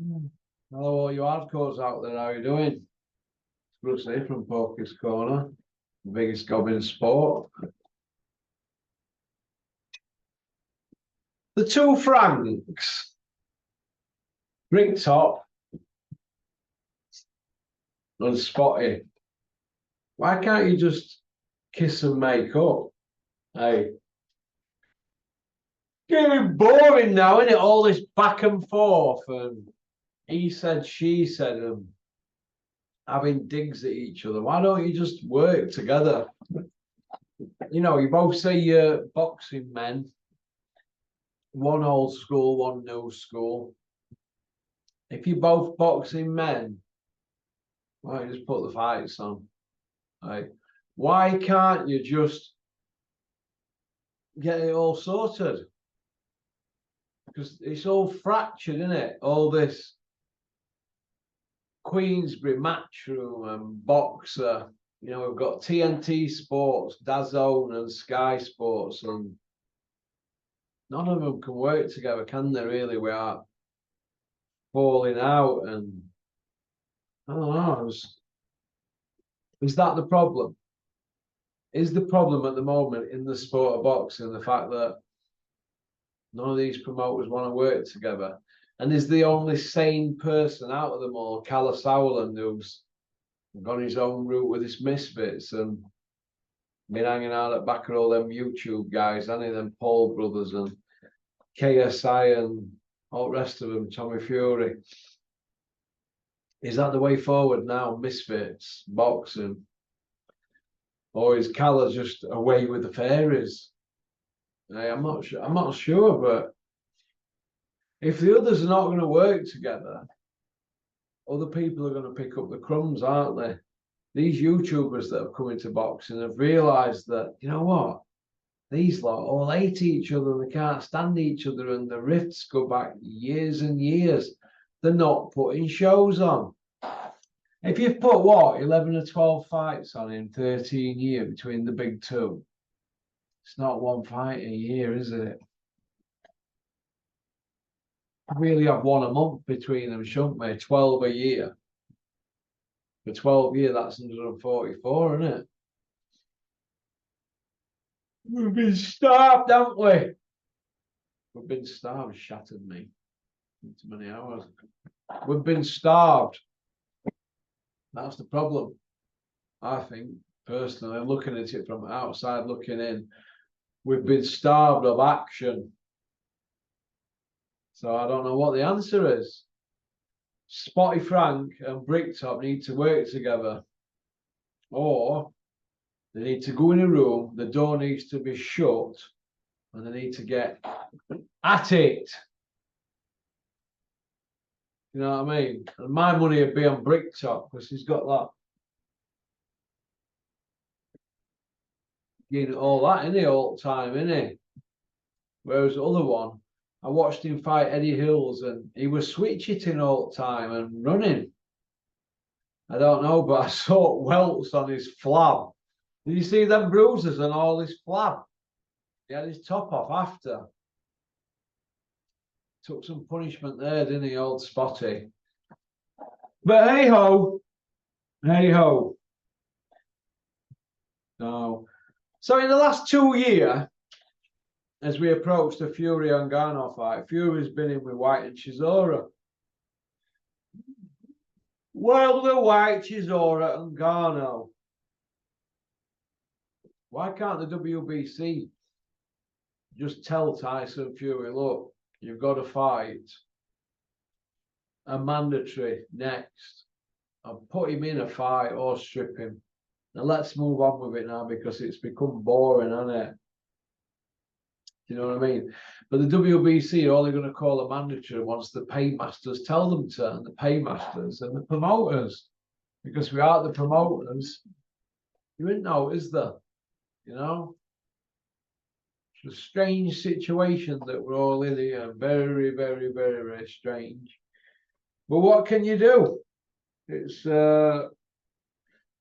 Hello, all you hardcores out there. How are you doing? It's Bruce here from Poker's Corner, the biggest gob in sport. The two Franks, Bricktop and Spotty. Why can't you just kiss and make up? Hey, getting boring now, isn't it? All this back and forth and he said, she said, and having digs at each other. Why don't you just work together? You know, you both say you're boxing men, one old school, one new school. If you're both boxing men, why don't you just put the fights on? Right? Why can't you just get it all sorted? Because it's all fractured, isn't it? All this Queensbury Matchroom and Boxer. You know, we've got TNT Sports, DAZN and Sky Sports, and none of them can work together, can they really? We are falling out, and I don't know. Is that the problem? Is the problem at the moment in the sport of boxing the fact that none of these promoters want to work together? And is the only sane person out of them all Kalle Sauerland, who's gone his own route with his misfits and been hanging out at back of all them YouTube guys, any of them Paul brothers and KSI and all the rest of them, Tommy Fury? Is that the way forward now? Misfits, boxing? Or is Kalle just away with the fairies? I'm not sure. I'm not sure, but if the others are not going to work together, other people are going to pick up the crumbs, aren't they? These YouTubers that have come into boxing have realised that, you know what, these lot all hate each other and they can't stand each other, and the rifts go back years and years. They're not putting shows on. If you've put, what, 11 or 12 fights on in 13 years between the big two, it's not one fight a year, is it? Really have one a month between them, shouldn't we? 12 a year. For 12 years, that's 144, isn't it? We've been starved, haven't we? We've been starved, shattered me. Too many hours. We've been starved. That's the problem. I think, personally, looking at it from outside, looking in, we've been starved of action. So I don't know what the answer is. Spotty Frank and Bricktop need to work together, or they need to go in a room, the door needs to be shut, and they need to get at it. You know what I mean? And my money would be on Bricktop because he's got that. Getting all that in the all time, innit? Whereas the other one, I watched him fight Eddie Hills and he was switch hitting all the time and running. I don't know, but I saw welts on his flab. Did you see them bruises and all his flab? He had his top off after. Took some punishment there, didn't he, old Spotty? But hey ho, hey ho. No. So in the last 2 years, as we approach the Fury and Garno fight, Fury's been in with White and Chisora. Wilder, White, Chisora, and Garno. Why can't the WBC just tell Tyson Fury, look, you've got to fight a mandatory next, and put him in a fight or strip him? Now let's move on with it now, because it's become boring, hasn't it? You know what I mean? But the WBC are only going to call a mandatory once the paymasters tell them to, and the paymasters and the promoters, because without the promoters, you wouldn't know, is there? You know? It's a strange situation that we're all in here. Very, very, very, very strange. But what can you do? It's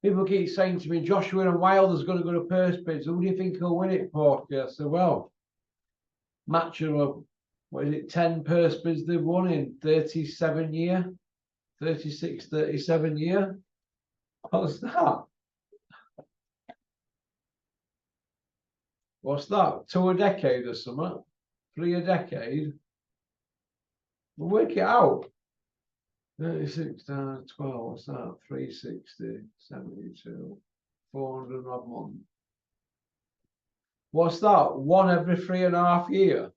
people keep saying to me, Joshua and Wilder's going to go to purse bids. Who do you think will win it, Porky? I said, well, Matchroom what is it, 10 purse bids they've won in 37 year, 36, 37 year. What's that? What's that? 2 a decade or something? 3 a decade? We'll work it out. 36 times 12, what's that? 360, 72, 400 odd months. What's that? 1 every 3.5 years?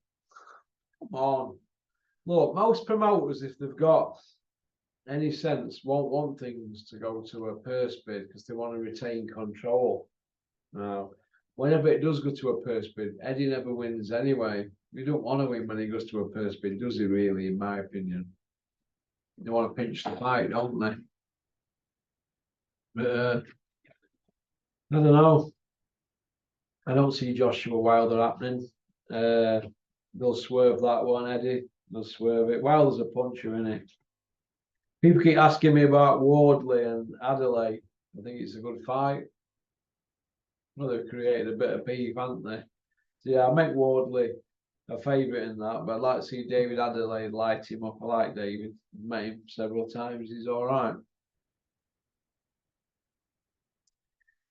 Come on. Look, most promoters, if they've got any sense, won't want things to go to a purse bid because they want to retain control. Now, whenever it does go to a purse bid, Eddie never wins anyway. We don't want to win when he goes to a purse bid, does he really, in my opinion? They want to pinch the fight, don't they? But I don't know. I don't see Joshua Wilder happening. They'll swerve that one, Eddie. They'll swerve it. Wilder's a puncher, isn't it? People keep asking me about Wardley and Adelaide. I think it's a good fight. Well, they've created a bit of beef, haven't they? So yeah, I make Wardley a favourite in that, but I'd like to see David Adelaide light him up. I like David. Met him several times. He's all right.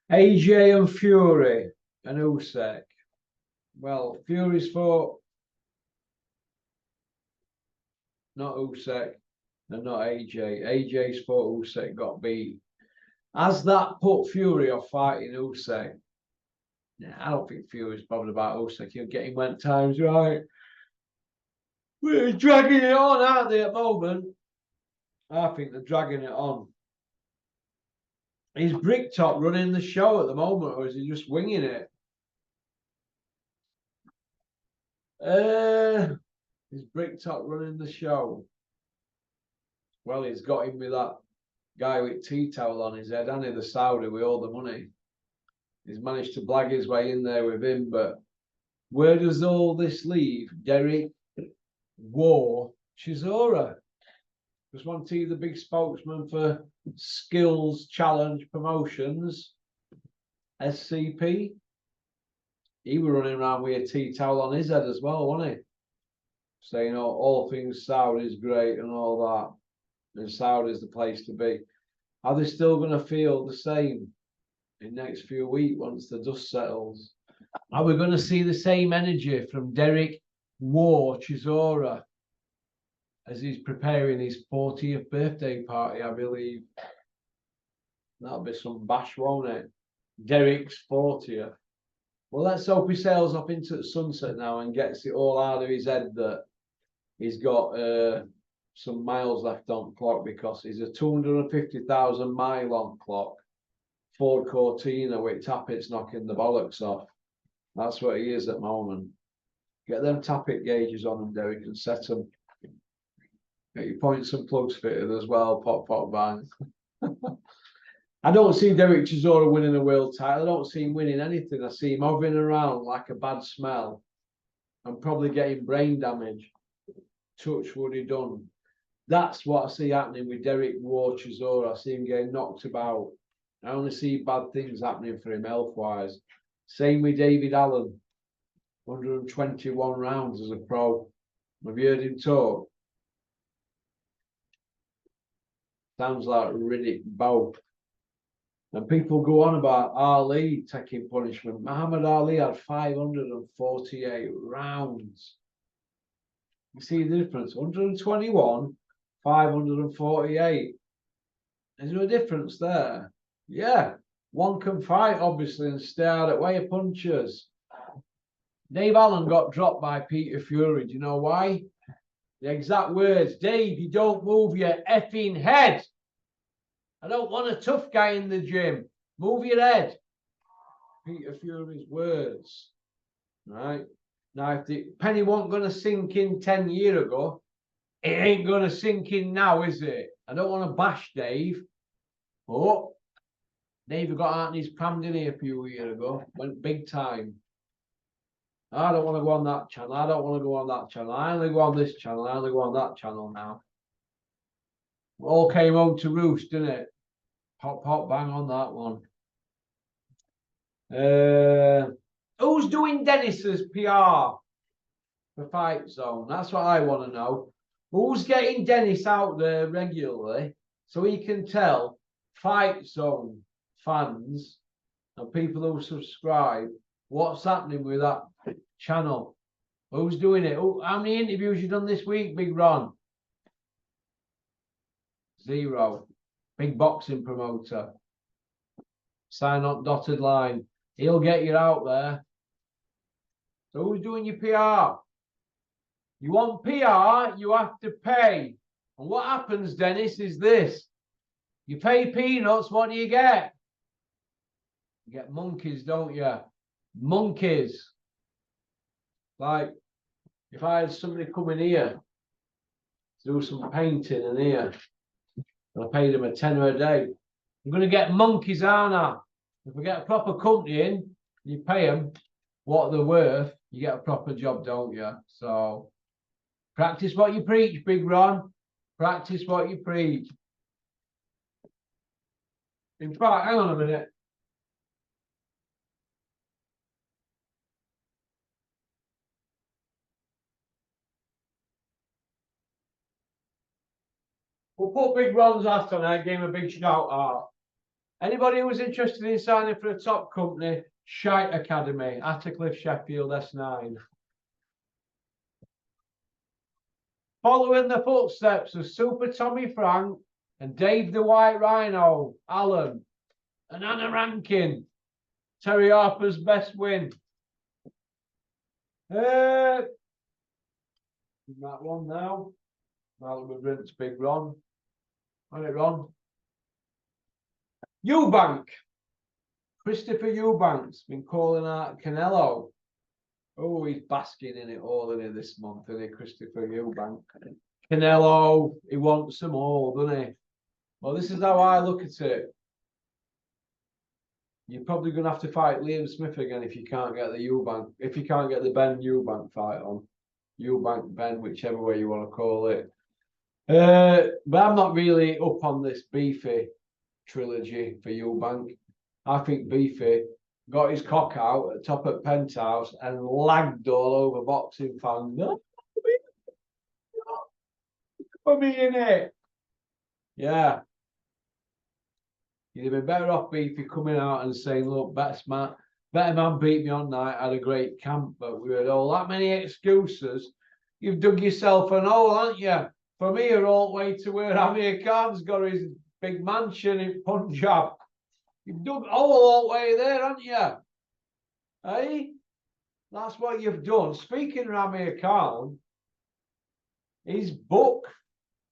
AJ and Fury and Usyk. Well, Fury's fought, not Usyk, and not AJ. AJ's fought Usyk, got beat. Has that put Fury off fighting Usyk? Nah, I don't think Fury's bothered about Usyk. He'll get him when time's right. We're dragging it on, aren't they, at the moment? I think they're dragging it on. Is Bricktop running the show at the moment, or is he just winging it? Is Bricktop running the show? Well, he's got him with that guy with tea towel on his head, hasn't he? The Saudi with all the money. He's managed to blag his way in there with him, but where does all this leave Derek War Chisora? Just want to be the big spokesman for Skills Challenge Promotions, SCP. He was running around with a tea towel on his head as well, wasn't he? Saying all things Saudi is great and all that. And Saudi is the place to be. Are they still going to feel the same in the next few weeks once the dust settles? Are we going to see the same energy from Derek War Chisora as he's preparing his 40th birthday party, I believe? That'll be some bash, won't it? Derek's 40th. Well, let's hope he sails up into the sunset now and gets it all out of his head that he's got some miles left on clock, because he's a 250,000 mile on clock. Ford Cortina with tappets knocking the bollocks off. That's what he is at the moment. Get them tappet gauges on him, Derek, and set them. Get your points and plugs fitted as well. Pop, pop, bang. I don't see Derek Chisora winning a world title. I don't see him winning anything. I see him hovering around like a bad smell and probably getting brain damage. Touch would he done. That's what I see happening with Derek War Chisora. I see him getting knocked about. I only see bad things happening for him health-wise. Same with David Allen. 121 rounds as a pro. Have you heard him talk? Sounds like Riddick Bowe. And people go on about Ali taking punishment. Muhammad Ali had 548 rounds. You see the difference? 121, 548. Is there a difference there? Yeah. One can fight, obviously, and stay out of way of punches. Dave Allen got dropped by Peter Fury. Do you know why? The exact words, Dave, you don't move your effing head. I don't want a tough guy in the gym. Move your head. Peter Fury's words. Right? Now, if the penny wasn't going to sink in 10 years ago, it ain't going to sink in now, is it? I don't want to bash Dave. Oh, Dave got out in his pram, didn't he, a few years ago? Went big time. I don't want to go on that channel. I don't want to go on that channel. I only go on this channel. I only go on that channel now. All came home to roost, didn't it? Pop, pop, bang on that one. Who's doing Dennis's PR for Fight Zone? That's what I want to know. Who's getting Dennis out there regularly so he can tell Fight Zone fans and people who subscribe what's happening with that channel? Who's doing it? How many interviews you done this week, Big Ron? 0. Big boxing promoter. Sign on dotted line. He'll get you out there. So who's doing your PR? You want PR, you have to pay. And what happens, Dennis, is this. You pay peanuts, what do you get? You get monkeys, don't you? Monkeys. Like, if I had somebody come in here to do some painting in here, and I paid them a tenner a day, I'm going to get monkeys, aren't I? If we get a proper company in, you pay them what they're worth, you get a proper job, don't you? So, practice what you preach, Big Ron. Practice what you preach. In fact, hang on a minute. We'll put Big Ron's hat on. I gave him a big shout out. Anybody who's interested in signing for a top company, Shite Academy, Attercliffe, Sheffield, S9. Following the footsteps of Super Tommy Frank and Dave the White Rhino, Alan, and Anna Rankin, Terry Harper's best win. That one now. Now that we've rinsed Big Ron. On it, Ron. Eubank. Christopher Eubank's been calling out Canelo. Oh, he's basking in it all in it this month, isn't he, Christopher Eubank? Canelo, he wants them all, doesn't he? Well, this is how I look at it. You're probably going to have to fight Liam Smith again if you can't get the Eubank, if you can't get the Ben Eubank fight on. Eubank, Ben, whichever way you want to call it. But I'm not really up on this Beefy trilogy for Eubank. I think Beefy got his cock out at top at Penthouse and lagged all over boxing fans. No, put me in it. Yeah. You'd have been better off Beefy coming out and saying, look, better man beat me on night, had a great camp, but we had all that many excuses. You've dug yourself an hole, haven't you? From here all the way to where Amir Khan's got his big mansion in Punjab. You've dug all the way there, haven't you? Hey? That's what you've done. Speaking of Amir Khan, his book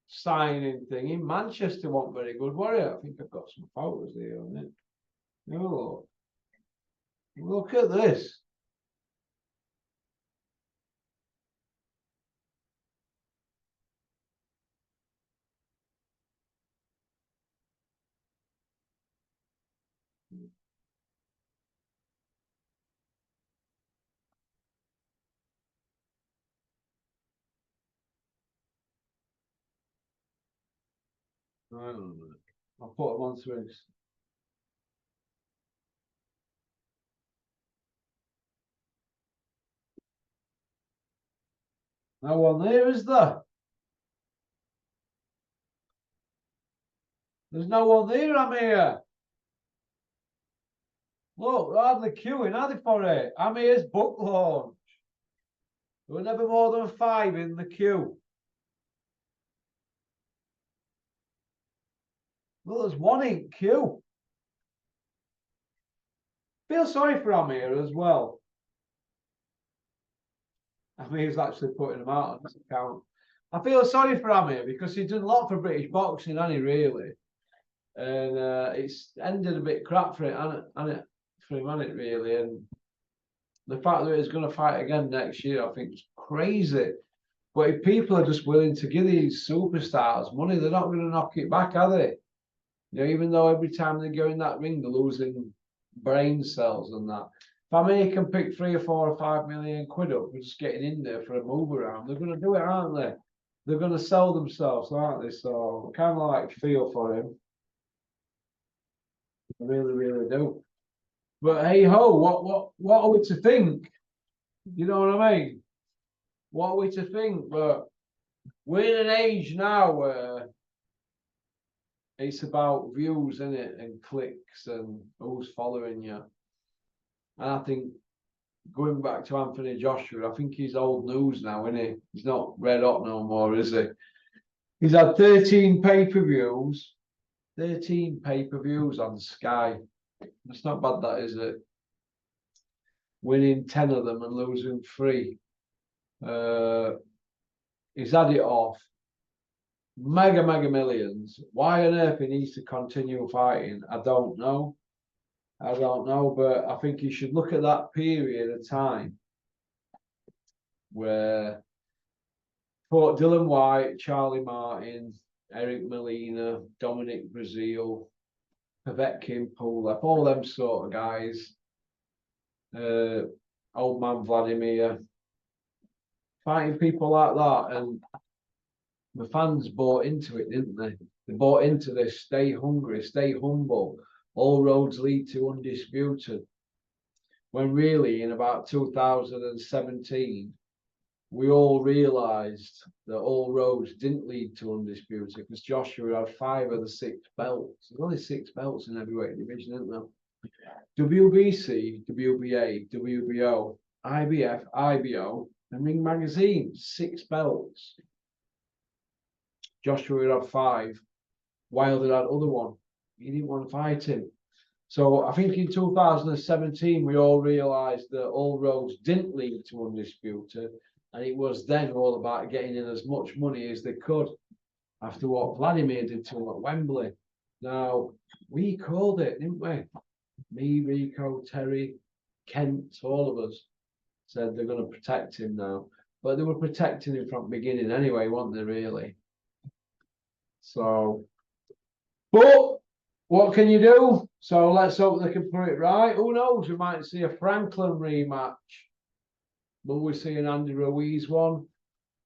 signing thing in Manchester wasn't very good, was it? I think I've got some photos here on it. Oh, look at this. I'll put them on Swigs. No one there, is there? There's no one there, I'm here. Look, they're hardly queuing, are they, for it? I'm here's book launch. There were never more than 5 in the queue. Well, there's 1 in queue. Feel sorry for Amir as well. Amir's actually putting them out on his account. I feel sorry for Amir because he's done a lot for British boxing, hasn't he, really? And it's ended a bit crap for it, hasn't it, really? And the fact that he's going to fight again next year, I think, is crazy. But if people are just willing to give these superstars money, they're not going to knock it back, are they? You know, even though every time they go in that ring, they're losing brain cells and that. If Amir can pick 3 or 4 or 5 million quid up for just getting in there for a move around, they're going to do it, aren't they? They're going to sell themselves, aren't they? So I kind of like feel for him. I really, really do. But hey ho, what are we to think? You know what I mean? what are we to think? But we're in an age now where it's about views, isn't it, and clicks and who's following you. And I think going back to Anthony Joshua, I think he's old news now, isn't he? He's not red hot no more, is he? He's had 13 pay-per-views. 13 pay-per-views on Sky. That's not bad, that, is it? Winning 10 of them and losing 3. He's had it off. Mega millions. Why on earth he needs to continue fighting, I don't know. I don't know, but I think you should look at that period of time where fought Dylan White, Charlie Martin, Eric Molina, Dominic Brazil, Povetkin, Pulev, all them sort of guys. Old man Vladimir, fighting people like that, and the fans bought into it, didn't they? They bought into this. Stay hungry, stay humble. All roads lead to undisputed. When really, in about 2017, we all realised that all roads didn't lead to undisputed because Joshua had 5 of the 6 belts. There's only 6 belts in heavyweight division, isn't there? WBC, WBA, WBO, IBF, IBO, and Ring Magazine, 6 belts. Joshua had 5. Wilder had other one. He didn't want to fight him. So I think in 2017, we all realised that all roads didn't lead to undisputed. And it was then all about getting in as much money as they could after what Vladimir did to him at Wembley. Now, we called it, didn't we? Me, Rico, Terry, Kent, all of us said they're going to protect him now. But they were protecting him from the beginning anyway, weren't they, really? So, but what can you do? So let's hope they can put it right. Who knows? We might see a Franklin rematch. Will we see an Andy Ruiz one?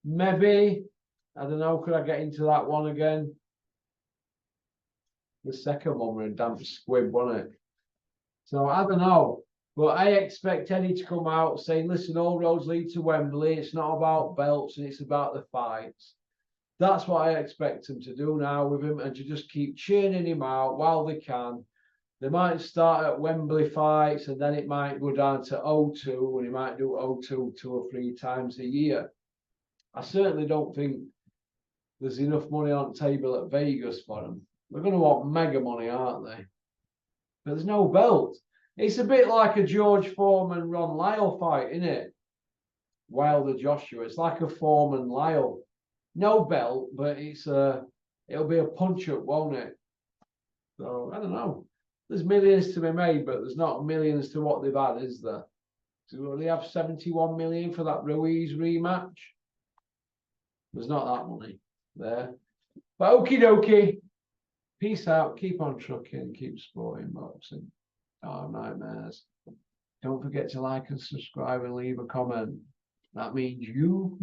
Maybe. I don't know. Could I get into that one again? The second one were a damp squib, wasn't it? So I don't know. But I expect Eddie to come out saying, listen, all roads lead to Wembley. It's not about belts and it's about the fights. That's what I expect them to do now with him, and to just keep churning him out while they can. They might start at Wembley fights and then it might go down to O2, and he might do O2 2 or 3 times a year. I certainly don't think there's enough money on the table at Vegas for them. They're going to want mega money, aren't they? But there's no belt. It's a bit like a George Foreman, Ron Lyle fight, isn't it? Wilder Joshua. It's like a Foreman Lyle. No belt, but it'll be a punch up, won't it? So I don't know. There's millions to be made, but there's not millions to what they've had, is there? So they have 71 million for that Ruiz rematch. There's not that money there. But okie dokie. Peace out. Keep on trucking. Keep sporting boxing. Oh, nightmares. Don't forget to like and subscribe and leave a comment. That means you.